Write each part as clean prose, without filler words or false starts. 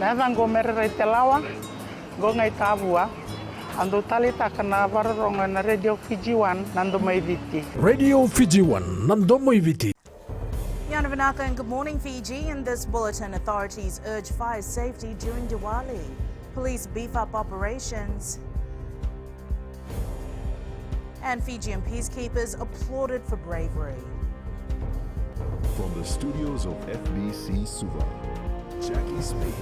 Nada go merere te lawa, go ngai tabua. Ando talita kana varronga na Radio Fiji 1 nando maiviti. Radio Fiji 1 nando maiviti. Yana Vinaka and good morning Fiji. In this bulletin, authorities urge fire safety during Diwali. Police beef up operations. And Fijian peacekeepers applauded for bravery. From the studios of FBC Suva, Jackie Spade.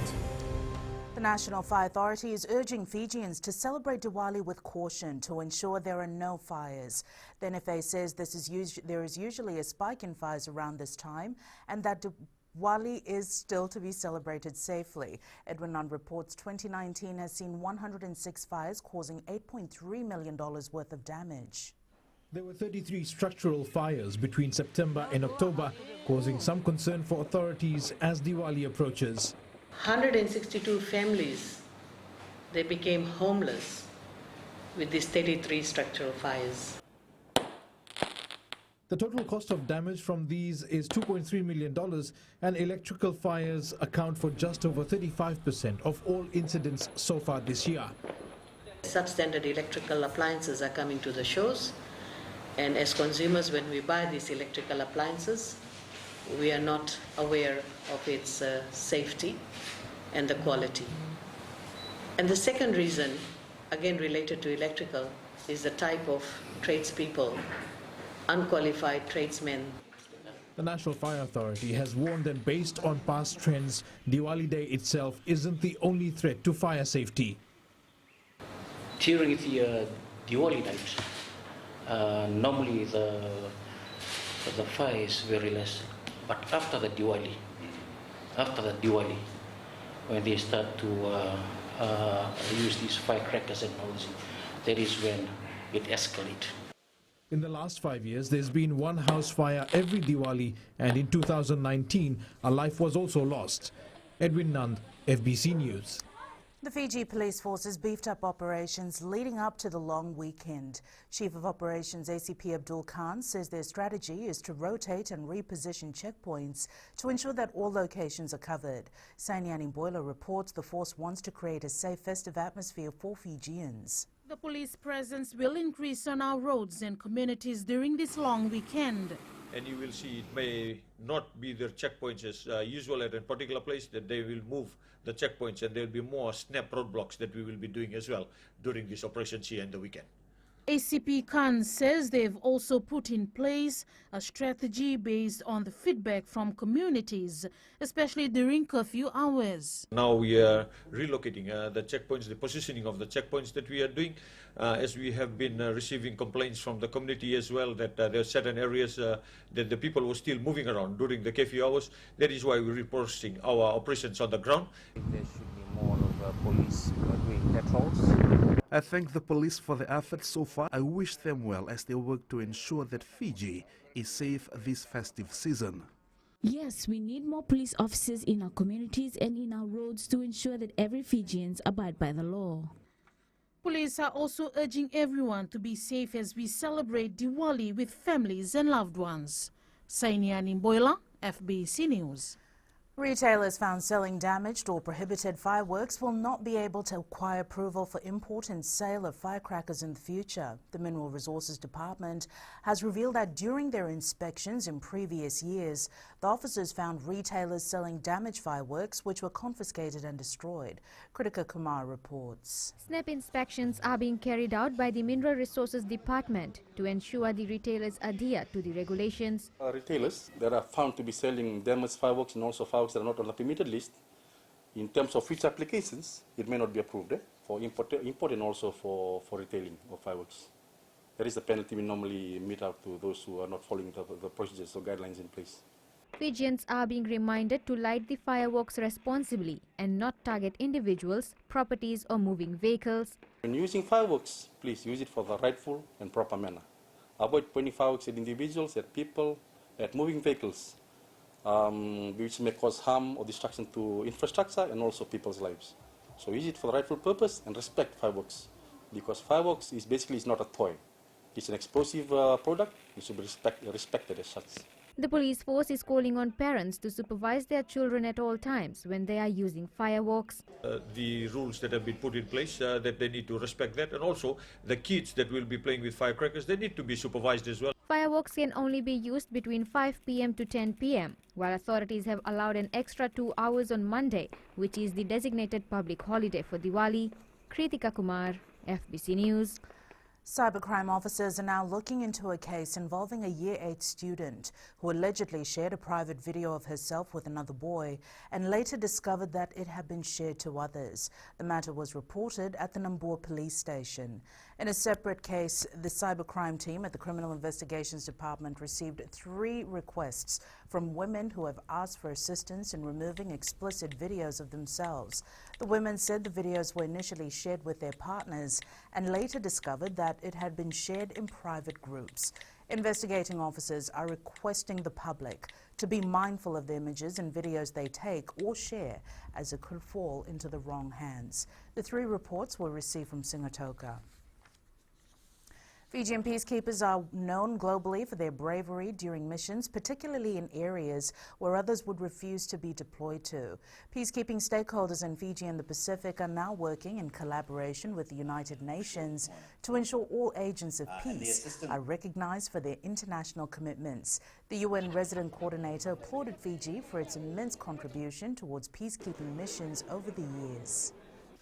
The National Fire Authority is urging Fijians to celebrate Diwali with caution to ensure there are no fires. The NFA says there is usually a spike in fires around this time and that Diwali is still to be celebrated safely. Edwin Nunn reports 2019 has seen 106 fires causing $8.3 million worth of damage. There were 33 structural fires between September and October, causing some concern for authorities as Diwali approaches. 162 families, they became homeless with these 33 structural fires. The total cost of damage from these is $2.3 million, and electrical fires account for just over 35% of all incidents so far this year. Substandard electrical appliances are coming to the shows, and as consumers, when we buy these electrical appliances, we are not aware of its safety and the quality. And the second reason, again related to electrical, is the type of tradespeople, unqualified tradesmen. The National Fire Authority has warned that based on past trends, Diwali Day itself isn't the only threat to fire safety. During the Diwali night, normally the fire is very less. But after the Diwali, when they start to use these firecrackers and all this, that is when it escalates. In the last 5 years, there's been one house fire every Diwali, and in 2019, a life was also lost. Edwin Nund, FBC News. The Fiji Police Forces beefed up operations leading up to the long weekend. Chief of Operations ACP Abdul Khan says their strategy is to rotate and reposition checkpoints to ensure that all locations are covered. Sanyani Boiler reports the force wants to create a safe festive atmosphere for Fijians. The police presence will increase on our roads and communities during this long weekend. And you will see it may not be their checkpoints as usual at a particular place, that they will move the checkpoints, and there will be more snap roadblocks that we will be doing as well during this operation here and the weekend. ACP Khan says they've also put in place a strategy based on the feedback from communities, especially during curfew hours. Now we are relocating the checkpoints, the positioning of the checkpoints that we are doing, as we have been receiving complaints from the community as well that there are certain areas that the people were still moving around during the curfew hours. That is why we're reposting our operations on the ground. There should be more of police doing patrols. I thank the police for the efforts so far. I wish them well as they work to ensure that Fiji is safe this festive season. Yes, we need more police officers in our communities and in our roads to ensure that every Fijians abide by the law. Police are also urging everyone to be safe as we celebrate Diwali with families and loved ones. Sainiani Boila, FBC News. Retailers found selling damaged or prohibited fireworks will not be able to acquire approval for import and sale of firecrackers in the future. The Mineral Resources Department has revealed that during their inspections in previous years, the officers found retailers selling damaged fireworks which were confiscated and destroyed. Kritika Kumar reports. Snap inspections are being carried out by the Mineral Resources Department to ensure the retailers adhere to the regulations. Retailers that are found to be selling damaged fireworks and also fireworks that are not on the permitted list, in terms of future applications, it may not be approved for import and also for retailing of fireworks. There is a penalty we normally mete out to those who are not following the procedures or guidelines in place. Fijians are being reminded to light the fireworks responsibly and not target individuals, properties or moving vehicles. When using fireworks, please use it for the rightful and proper manner. Avoid pointing fireworks at individuals, at people, at moving vehicles, which may cause harm or destruction to infrastructure and also people's lives. So use it for the rightful purpose and respect fireworks, because fireworks is basically not a toy. It's an explosive product. It should be respected as such. The police force is calling on parents to supervise their children at all times when they are using fireworks. The rules that have been put in place, that they need to respect that, and also the kids that will be playing with firecrackers, they need to be supervised as well. Fireworks can only be used between 5 p.m. to 10 p.m., while authorities have allowed an extra 2 hours on Monday, which is the designated public holiday for Diwali. Kritika Kumar, FBC News. Cybercrime officers are now looking into a case involving a Year 8 student who allegedly shared a private video of herself with another boy and later discovered that it had been shared to others. The matter was reported at the Nambur police station. In a separate case, the cybercrime team at the Criminal Investigations Department received 3 requests from women who have asked for assistance in removing explicit videos of themselves. The women said the videos were initially shared with their partners and later discovered that it had been shared in private groups. Investigating officers are requesting the public to be mindful of the images and videos they take or share, as it could fall into the wrong hands. The 3 reports were received from Singua Town. Fijian peacekeepers are known globally for their bravery during missions, particularly in areas where others would refuse to be deployed to. Peacekeeping stakeholders in Fiji and the Pacific are now working in collaboration with the United Nations to ensure all agents of peace are recognized for their international commitments. The UN resident coordinator applauded Fiji for its immense contribution towards peacekeeping missions over the years.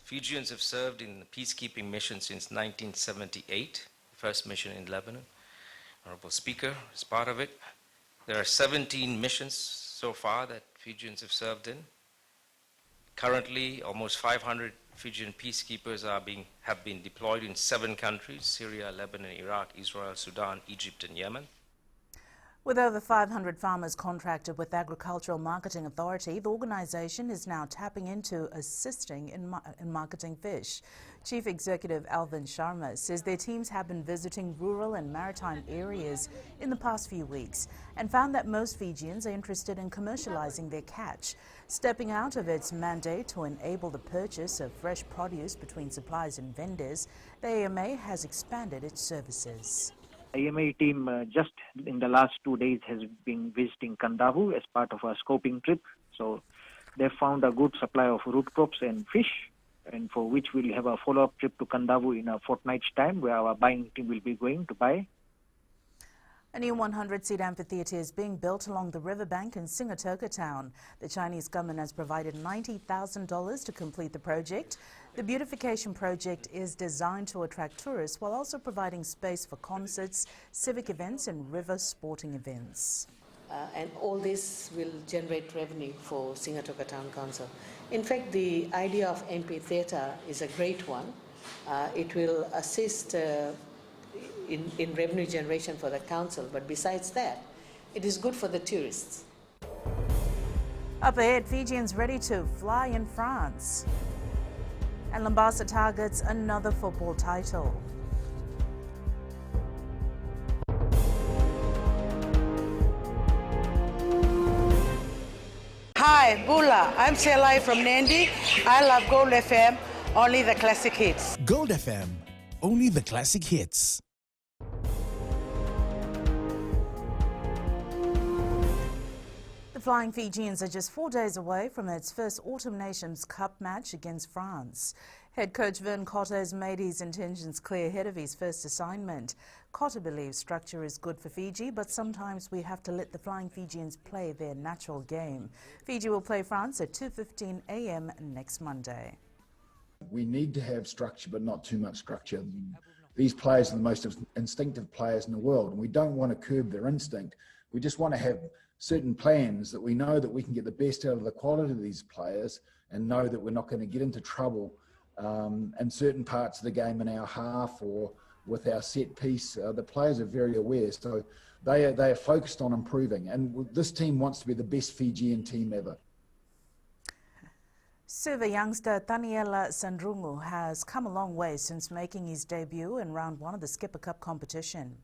Fijians have served in peacekeeping missions since 1978. First mission in Lebanon. Honorable Speaker is part of it. There are 17 missions so far that Fijians have served in. Currently, almost 500 Fijian peacekeepers have been deployed in 7 countries: Syria, Lebanon, Iraq, Israel, Sudan, Egypt, and Yemen. With over 500 farmers contracted with Agricultural Marketing Authority, the organisation is now tapping into assisting in marketing fish. Chief Executive Alvin Sharma says their teams have been visiting rural and maritime areas in the past few weeks and found that most Fijians are interested in commercialising their catch. Stepping out of its mandate to enable the purchase of fresh produce between suppliers and vendors, the AMA has expanded its services. The AMA team just in the last 2 days has been visiting Kandavu as part of a scoping trip. So they found a good supply of root crops and fish, and for which we'll have a follow-up trip to Kandavu in a fortnight's time, where our buying team will be going to buy. A new 100-seat amphitheater is being built along the riverbank in Singua Town. The Chinese government has provided $90,000 to complete the project. The beautification project is designed to attract tourists while also providing space for concerts, civic events and river sporting events. And all this will generate revenue for Singua Town Council. In fact, the idea of amphitheater is a great one. It will assist in revenue generation for the council, but besides that, it is good for the tourists. Up ahead, Fijians ready to fly in France. And Lambasa targets another football title. Hi, Bula. I'm Selai from Nandi. I love Gold FM, only the classic hits. Gold FM, only the classic hits. The Flying Fijians are just 4 days away from its first Autumn Nations Cup match against France. Head coach Vern Cotter has made his intentions clear ahead of his first assignment. Cotter believes structure is good for Fiji, but sometimes we have to let the Flying Fijians play their natural game. Fiji will play France at 2:15 a.m. next Monday. We need to have structure, but not too much structure. These players are the most instinctive players in the world, and we don't want to curb their instinct. We just want to have certain plans that we know that we can get the best out of the quality of these players and know that we're not going to get into trouble in certain parts of the game in our half or with our set piece. The players are very aware, so they are focused on improving, and this team wants to be the best Fijian team ever. Suva youngster Daniella Sandrumu has come a long way since making his debut in round 1 of the Skipper Cup competition.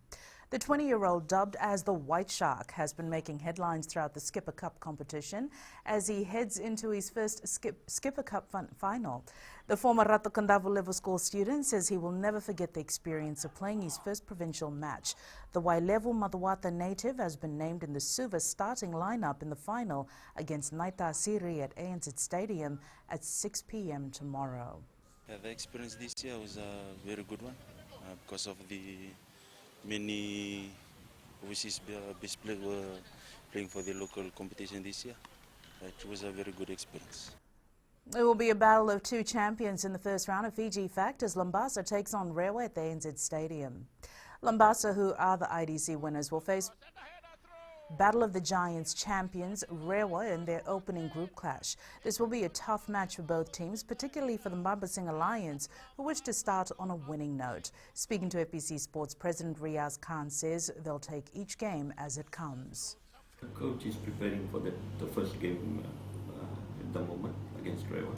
The 20-year-old, dubbed as the White Shark, has been making headlines throughout the Skipper Cup competition as he heads into his first Skipper Cup final. The former Rato Kandavu level school student says he will never forget the experience of playing his first provincial match. The Wailevu Maduwata native has been named in the Suva starting lineup in the final against Naita Asiri at ANZ Stadium at 6 p.m. tomorrow. The experience this year was a very good one because of the many overseas best players were playing for the local competition this year. It was a very good experience. It will be a battle of two champions in the first round of Fiji Fact as Lambasa takes on Rewa at the ANZ Stadium. Lambasa, who are the IDC winners, will face Battle of the Giants champions Rewa in their opening group clash. This will be a tough match for both teams, particularly for the Mambasing Alliance, who wish to start on a winning note. Speaking to FBC Sports, President Riaz Khan says they'll take each game as it comes. The coach is preparing for the first game at the moment against Rewa.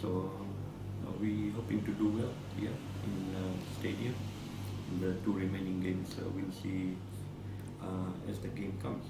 So we're hoping to do well here in the stadium. In the two remaining games, we'll see as the game comes.